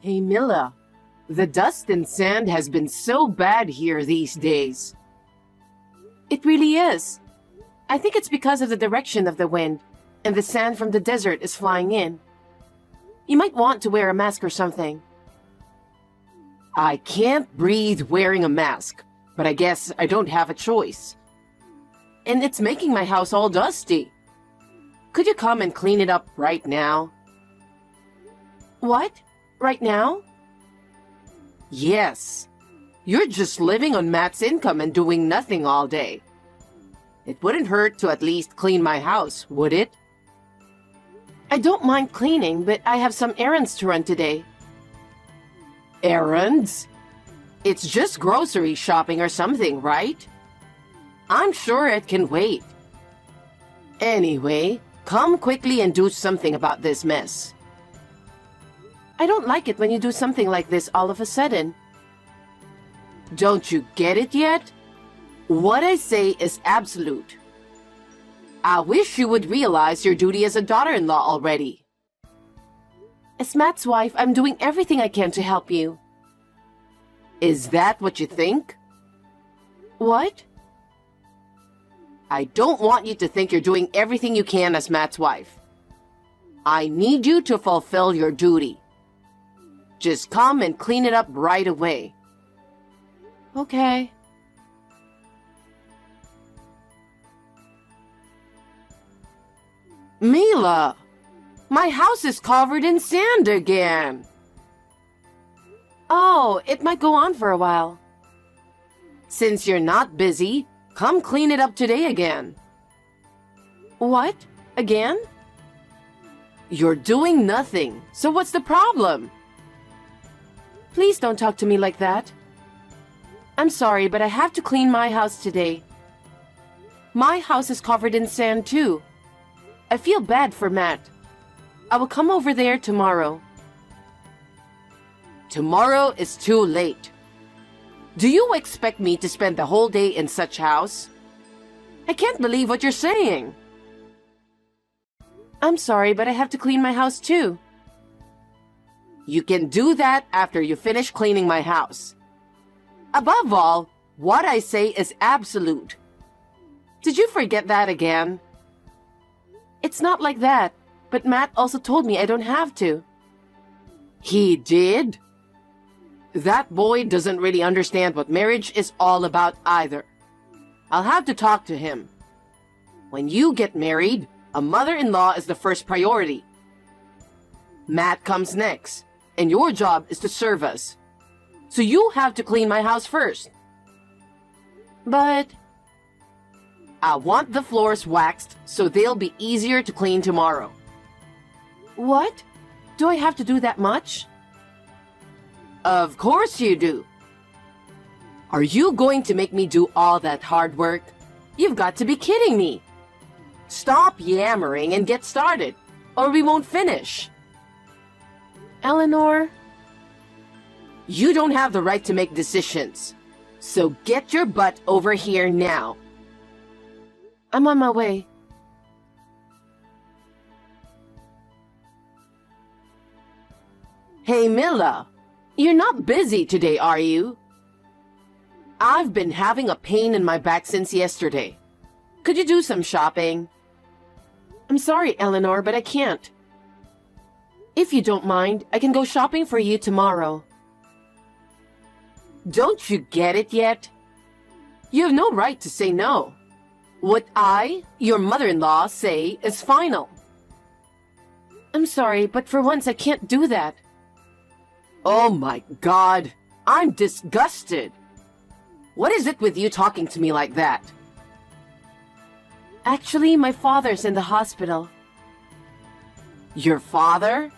Hey Mila, the dust and sand has been so bad here these days. It really is. I think it's because of the direction of the wind, and the sand from the desert is flying in. You might want to wear a mask or something. I can't breathe wearing a mask, but I guess I don't have a choice. And it's making my house all dusty. Could you come and clean it up right now? What? Right now? Yes. You're just living on Matt's income and doing nothing all day. It wouldn't hurt to at least clean my house, would it? I don't mind cleaning, but I have some errands to run today. Errands? It's just grocery shopping or something, right? I'm sure it can wait. Anyway, come quickly and do something about this mess. I don't like it when you do something like this all of a sudden. Don't you get it yet? What I say is absolute. I wish you would realize your duty as a daughter-in-law already. As Matt's wife, I'm doing everything I can to help you. Is that what you think? What? I don't want you to think you're doing everything you can as Matt's wife. I need you to fulfill your duty. Just come and clean it up right away. Okay. Mila, my house is covered in sand again. Oh, it might go on for a while. Since you're not busy, come clean it up today again. What? Again? You're doing nothing, so what's the problem? Please don't talk to me like that. I'm sorry, but I have to clean my house today. My house is covered in sand too. I feel bad for Matt. I will come over there tomorrow. Tomorrow is too late. Do you expect me to spend the whole day in such house? I can't believe what you're saying. I'm sorry, but I have to clean my house too. You can do that after you finish cleaning my house. Above all, what I say is absolute. Did you forget that again? It's not like that, but Matt also told me I don't have to. He did? That boy doesn't really understand what marriage is all about either. I'll have to talk to him. When you get married, a mother-in-law is the first priority. Matt comes next, and your job is to serve us. So you have to clean my house first. But I want the floors waxed so they'll be easier to clean tomorrow. What? Do I have to do that much? Of course you do. Are you going to make me do all that hard work? You've got to be kidding me. Stop yammering and get started, or we won't finish. Eleanor? You don't have the right to make decisions. So get your butt over here now. I'm on my way. Hey, Mila. You're not busy today, are you? I've been having a pain in my back since yesterday. Could you do some shopping? I'm sorry, Eleanor, but I can't. If you don't mind, I can go shopping for you tomorrow. Don't you get it yet? You have no right to say no. What I, your mother-in-law, say is final. I'm sorry, but for once I can't do that. Oh my God, I'm disgusted. What is it with you talking to me like that? Actually, my father's in the hospital. Your father?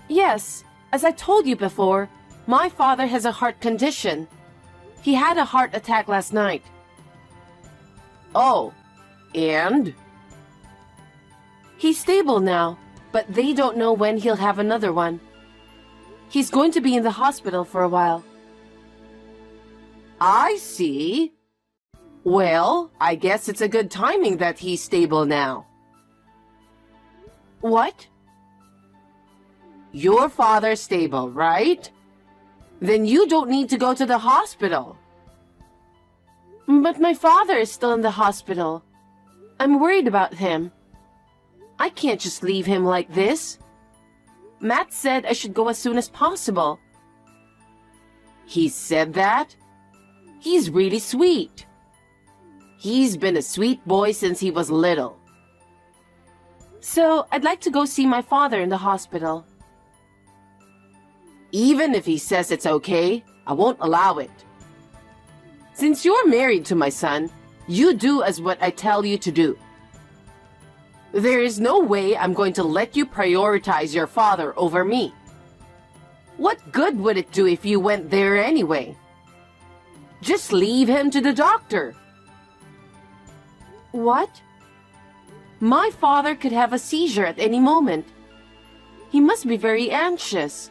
Yes, as I told you before, my father has a heart condition. He had a heart attack last night. Oh, and? He's stable now, but they don't know when he'll have another one. He's going to be in the hospital for a while. I see. Well, I guess it's a good timing that he's stable now. What? Your father's stable, right? Then you don't need to go to the hospital. But my father is still in the hospital. I'm worried about him. I can't just leave him like this. Matt said I should go as soon as possible. He said that? He's really sweet. He's been a sweet boy since he was little. So I'd like to go see my father in the hospital. Even if he says it's okay, I won't allow it. Since you're married to my son, you do as what I tell you to do. There is no way I'm going to let you prioritize your father over me. What good would it do if you went there anyway? Just leave him to the doctor. What? My father could have a seizure at any moment. He must be very anxious.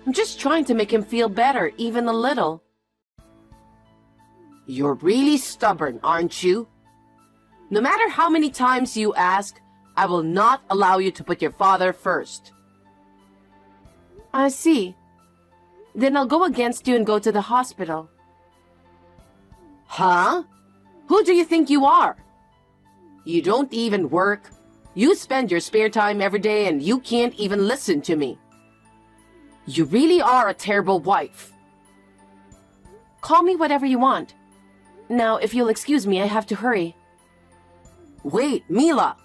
I'm just trying to make him feel better, even a little. You're really stubborn, aren't you? No matter how many times you ask, I will not allow you to put your father first. I see. Then I'll go against you and go to the hospital. Huh? Who do you think you are? You don't even work. You spend your spare time every day and you can't even listen to me. You really are a terrible wife. Call me whatever you want. Now, if you'll excuse me, I have to hurry. Wait, Mila!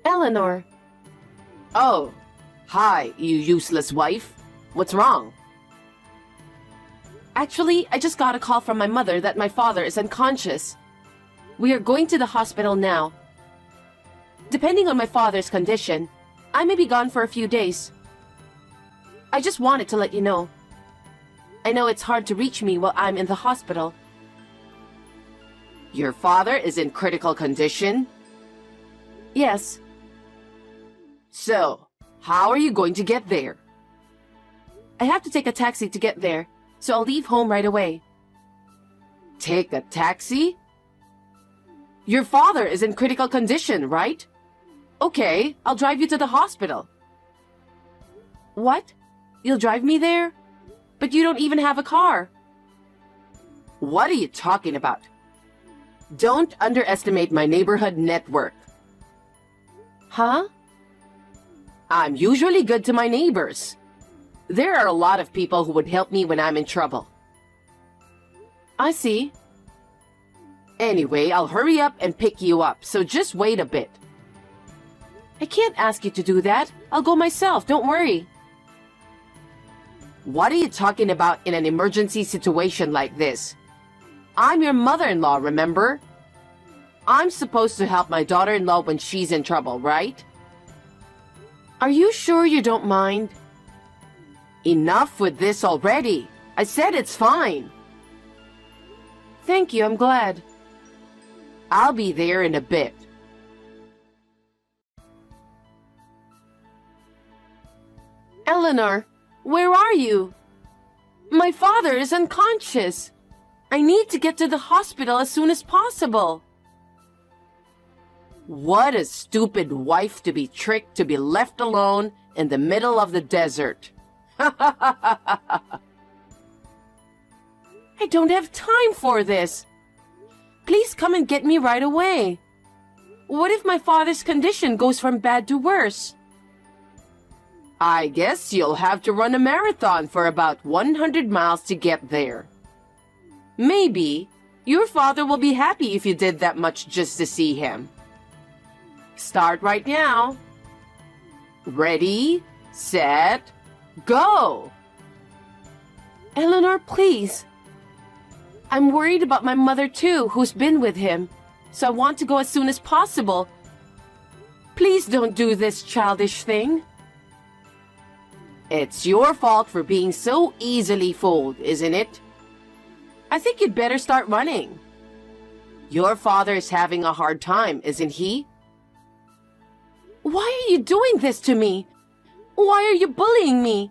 Eleanor. Oh, hi, you useless wife. What's wrong? Actually, I just got a call from my mother that my father is unconscious. We are going to the hospital now. Depending on my father's condition, I may be gone for a few days. I just wanted to let you know. I know it's hard to reach me while I'm in the hospital. Your father is in critical condition? Yes. So, how are you going to get there? I have to take a taxi to get there, so I'll leave home right away. Take a taxi? Your father is in critical condition, right? Okay, I'll drive you to the hospital. What? You'll drive me there? But you don't even have a car. What are you talking about? Don't underestimate my neighborhood network. Huh? I'm usually good to my neighbors. There are a lot of people who would help me when I'm in trouble. I see. Anyway, I'll hurry up and pick you up, so just wait a bit. I can't ask you to do that. I'll go myself, don't worry. What are you talking about in an emergency situation like this? I'm your mother-in-law, remember? I'm supposed to help my daughter-in-law when she's in trouble, right? Are you sure you don't mind? Enough with this already. I said it's fine. Thank you, I'm glad. I'll be there in a bit. Eleanor, where are you? My father is unconscious. I need to get to the hospital as soon as possible. What a stupid wife to be tricked to be left alone in the middle of the desert. I don't have time for this. Please come and get me right away. What if my father's condition goes from bad to worse? I guess you'll have to run a marathon for about 100 miles to get there. Maybe your father will be happy if you did that much just to see him. Start right now. Ready, set, go! Eleanor, please. I'm worried about my mother too, who's been with him, so I want to go as soon as possible. Please don't do this childish thing. It's your fault for being so easily fooled, isn't it? I think you'd better start running. Your father is having a hard time, isn't he? Why are you doing this to me? Why are you bullying me?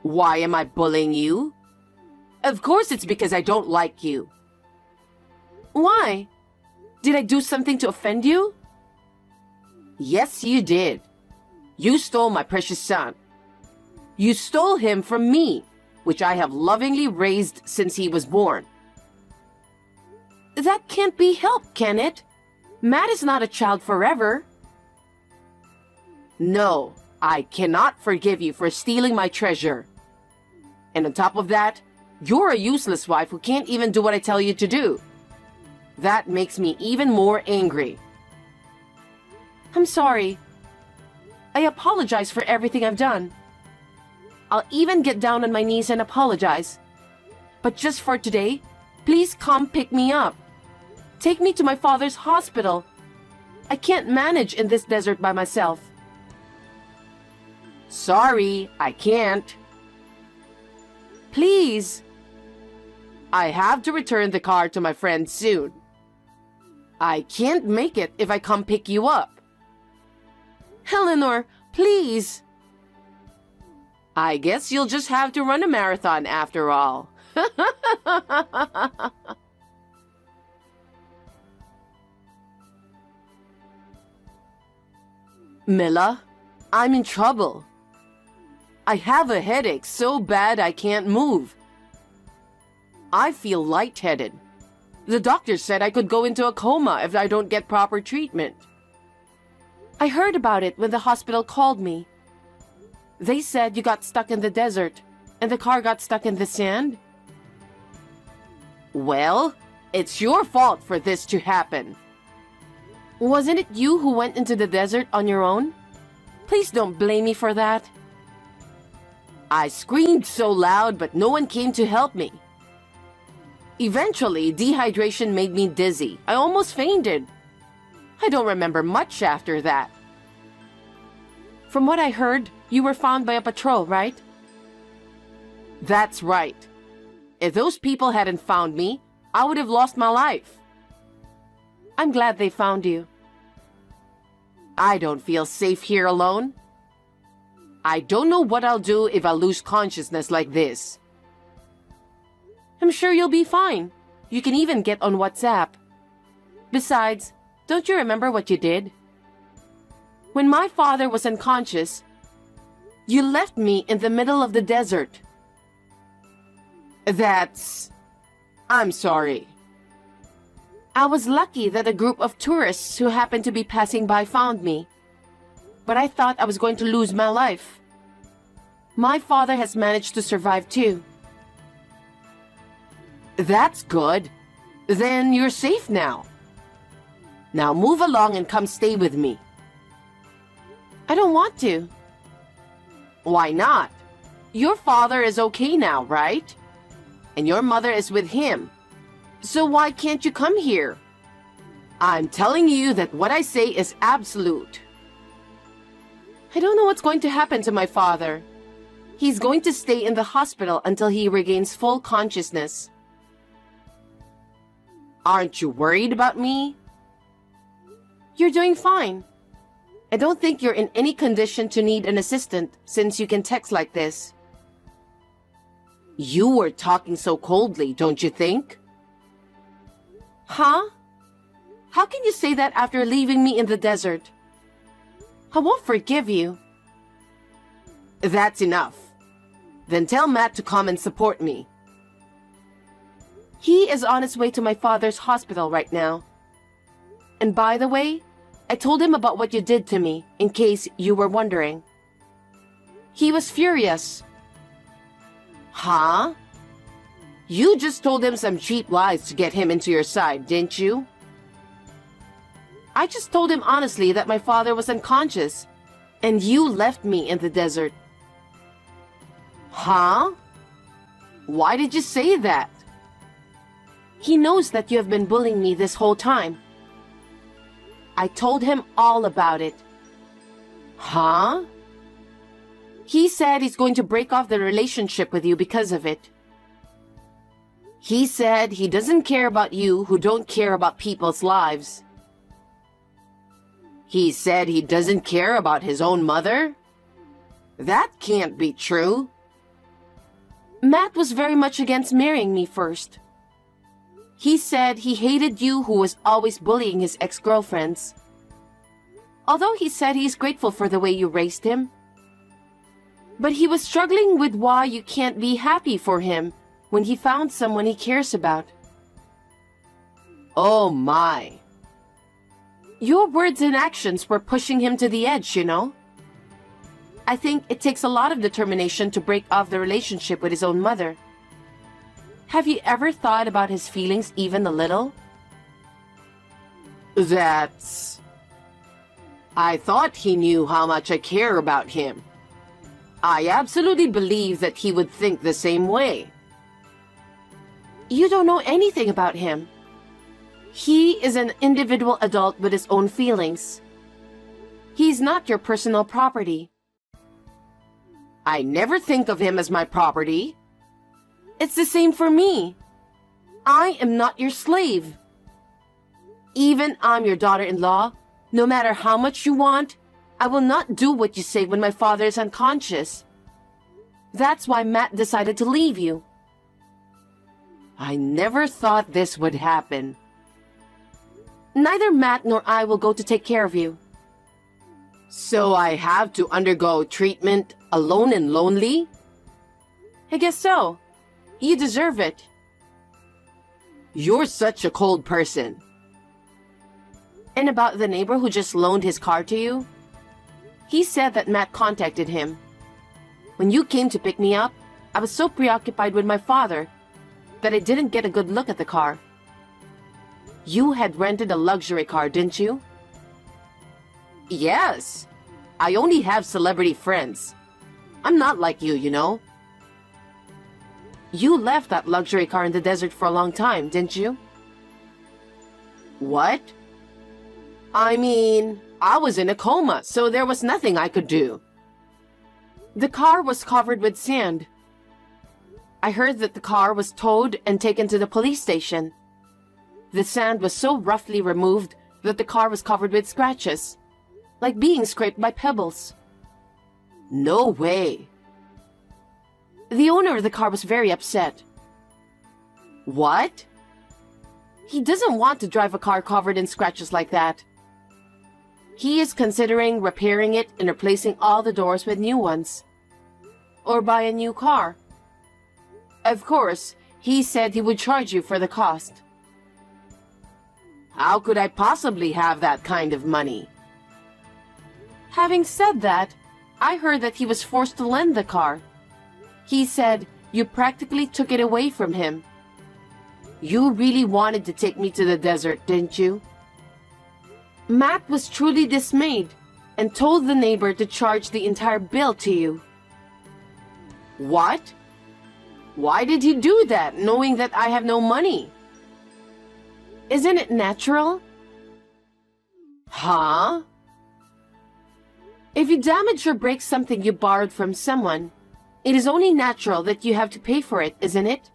Why am I bullying you? Of course it's because I don't like you. Why? Did I do something to offend you? Yes, you did. You stole my precious son. You stole him from me, which I have lovingly raised since he was born. That can't be helped, can it? Matt is not a child forever. No, I cannot forgive you for stealing my treasure. And on top of that, you're a useless wife who can't even do what I tell you to do. That makes me even more angry. I'm sorry. I apologize for everything I've done. I'll even get down on my knees and apologize. But just for today, please come pick me up. Take me to my father's hospital. I can't manage in this desert by myself. Sorry, I can't. Please. I have to return the car to my friend soon. I can't make it if I come pick you up. Eleanor, please. I guess you'll just have to run a marathon after all. Mila, I'm in trouble. I have a headache so bad I can't move. I feel lightheaded. The doctor said I could go into a coma if I don't get proper treatment. I heard about it when the hospital called me. They said you got stuck in the desert and the car got stuck in the sand. Well, it's your fault for this to happen. Wasn't it you who went into the desert on your own? Please don't blame me for that. I screamed so loud, but no one came to help me. Eventually, dehydration made me dizzy. I almost fainted. I don't remember much after that. From what I heard, you were found by a patrol, right? That's right. If those people hadn't found me, I would have lost my life. I'm glad they found you. I don't feel safe here alone. I don't know what I'll do if I lose consciousness like this. I'm sure you'll be fine. You can even get on WhatsApp. Besides, don't you remember what you did? When my father was unconscious, you left me in the middle of the desert. I'm sorry. I was lucky that a group of tourists who happened to be passing by found me. But I thought I was going to lose my life. My father has managed to survive too. That's good. Then you're safe now. Now move along and come stay with me. I don't want to. Why not? Your father is okay now, right? And your mother is with him. So why can't you come here? I'm telling you that what I say is absolute. I don't know what's going to happen to my father. He's going to stay in the hospital until he regains full consciousness. Aren't you worried about me? You're doing fine. I don't think you're in any condition to need an assistant since you can text like this. You were talking so coldly, don't you think? Huh? How can you say that after leaving me in the desert? I won't forgive you. That's enough. Then tell Matt to come and support me. He is on his way to my father's hospital right now. And by the way, I told him about what you did to me, in case you were wondering. He was furious. Huh? You just told him some cheap lies to get him into your side, didn't you? I just told him honestly that my father was unconscious, and you left me in the desert. Huh? Why did you say that? He knows that you have been bullying me this whole time. I told him all about it. Huh? He said he's going to break off the relationship with you because of it. He said he doesn't care about you who don't care about people's lives. He said he doesn't care about his own mother? That can't be true. Matt was very much against marrying me first. He said he hated you who was always bullying his ex-girlfriends. Although he said he's grateful for the way you raised him. But he was struggling with why you can't be happy for him when he found someone he cares about. Oh my. Your words and actions were pushing him to the edge, you know? I think it takes a lot of determination to break off the relationship with his own mother. Have you ever thought about his feelings even a little? I thought he knew how much I care about him. I absolutely believe that he would think the same way. You don't know anything about him. He is an individual adult with his own feelings. He's not your personal property. I never think of him as my property. It's the same for me. I am not your slave. Even I'm your daughter-in-law. No matter how much you want, I will not do what you say when my father is unconscious. That's why Matt decided to leave you. I never thought this would happen. Neither Matt nor I will go to take care of you. So I have to undergo treatment alone and lonely? I guess so. You deserve it. You're such a cold person. And about the neighbor who just loaned his car to you? He said that Matt contacted him. When you came to pick me up, I was so preoccupied with my father that I didn't get a good look at the car. You had rented a luxury car, didn't you? Yes. I only have celebrity friends. I'm not like you, you know. You left that luxury car in the desert for a long time, didn't you? What? I mean, I was in a coma, so there was nothing I could do. The car was covered with sand. I heard that the car was towed and taken to the police station. The sand was so roughly removed that the car was covered with scratches, like being scraped by pebbles. No way. The owner of the car was very upset. What? He doesn't want to drive a car covered in scratches like that. He is considering repairing it and replacing all the doors with new ones. Or buy a new car. Of course, he said he would charge you for the cost. How could I possibly have that kind of money? Having said that, I heard that he was forced to lend the car. He said you practically took it away from him. You really wanted to take me to the desert, didn't you? Matt was truly dismayed and told the neighbor to charge the entire bill to you. What? Why did he do that, knowing that I have no money? Isn't it natural? Huh? If you damage or break something you borrowed from someone, it is only natural that you have to pay for it, isn't it?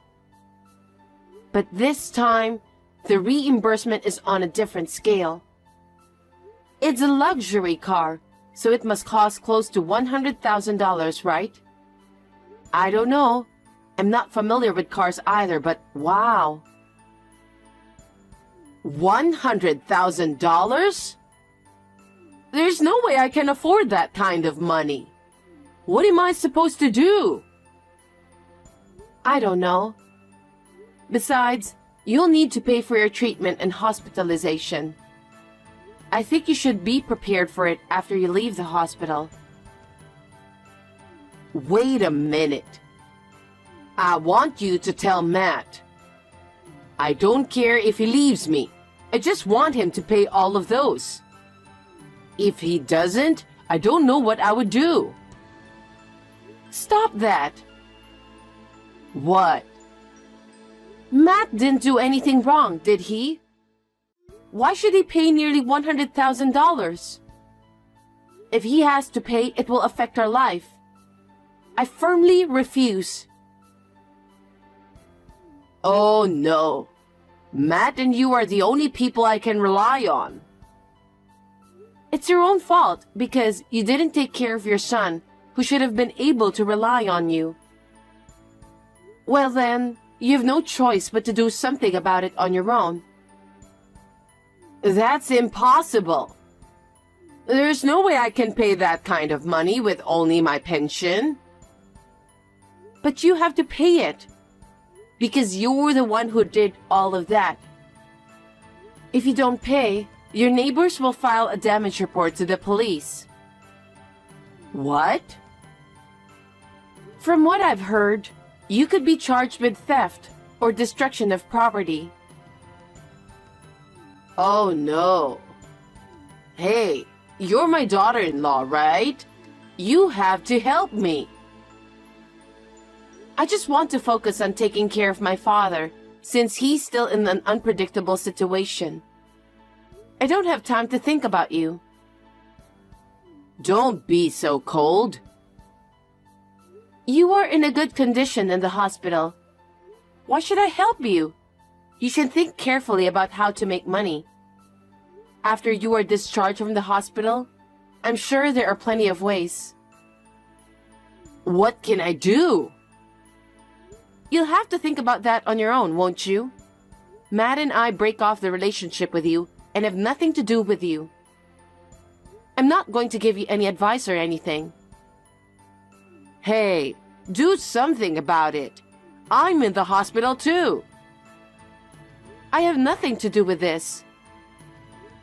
But this time, the reimbursement is on a different scale. It's a luxury car, so it must cost close to $100,000, right? I don't know. I'm not familiar with cars either, but wow. $100,000? There's no way I can afford that kind of money. What am I supposed to do? I don't know. Besides, you'll need to pay for your treatment and hospitalization. I think you should be prepared for it after you leave the hospital. Wait a minute. I want you to tell Matt. I don't care if he leaves me. I just want him to pay all of those. If he doesn't, I don't know what I would do. Stop that. What? Matt didn't do anything wrong, did he? Why should he pay nearly $100,000? If he has to pay, it will affect our life. I firmly refuse. Oh no. Matt and you are the only people I can rely on. It's your own fault because you didn't take care of your son, who should have been able to rely on you. Well then, You have no choice but to do something about it on your own. That's impossible. There's no way I can pay that kind of money with only my pension. But you have to pay it, because you're the one who did all of that. If you don't pay, your neighbors will file a damage report to the police. What? From what I've heard, you could be charged with theft or destruction of property. Oh no. Hey, you're my daughter-in-law, right? You have to help me. I just want to focus on taking care of my father, since he's still in an unpredictable situation. I don't have time to think about you. Don't be so cold. You are in a good condition in the hospital. Why should I help you? You should think carefully about how to make money. After you are discharged from the hospital, I'm sure there are plenty of ways. What can I do? You'll have to think about that on your own, won't you? Matt and I break off the relationship with you and have nothing to do with you. I'm not going to give you any advice or anything. Hey, do something about it. I'm in the hospital too. I have nothing to do with this.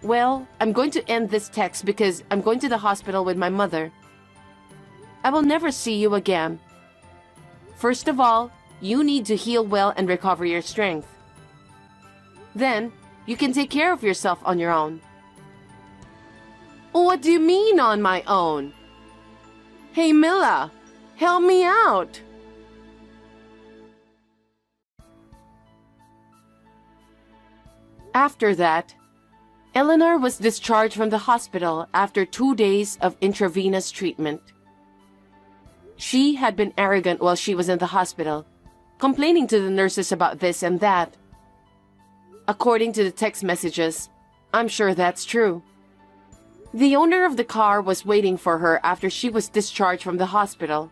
Well, I'm going to end this text because I'm going to the hospital with my mother. I will never see you again. First of all, you need to heal well and recover your strength. Then, you can take care of yourself on your own. What do you mean on my own? Hey, Mila, help me out. After that, Eleanor was discharged from the hospital after 2 days of intravenous treatment. She had been arrogant while she was in the hospital, complaining to the nurses about this and that. According to the text messages, I'm sure that's true. The owner of the car was waiting for her after she was discharged from the hospital.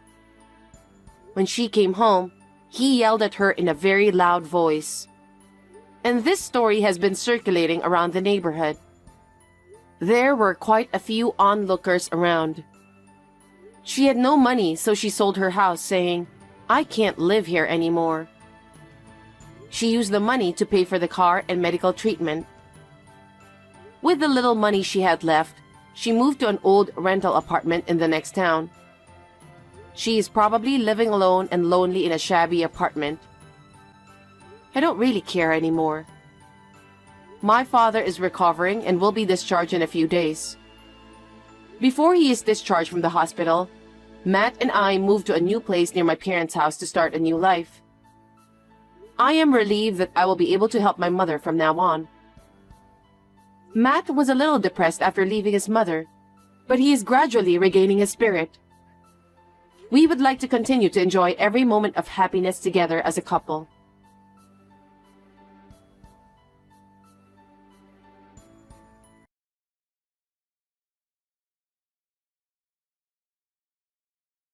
When she came home, he yelled at her in a very loud voice. And this story has been circulating around the neighborhood. There were quite a few onlookers around. She had no money, so she sold her house, saying, "I can't live here anymore." She used the money to pay for the car and medical treatment. With the little money she had left, she moved to an old rental apartment in the next town. She is probably living alone and lonely in a shabby apartment. I don't really care anymore. My father is recovering and will be discharged in a few days. Before he is discharged from the hospital, Matt and I moved to a new place near my parents' house to start a new life. I am relieved that I will be able to help my mother from now on. Matt was a little depressed after leaving his mother, but he is gradually regaining his spirit. We would like to continue to enjoy every moment of happiness together as a couple.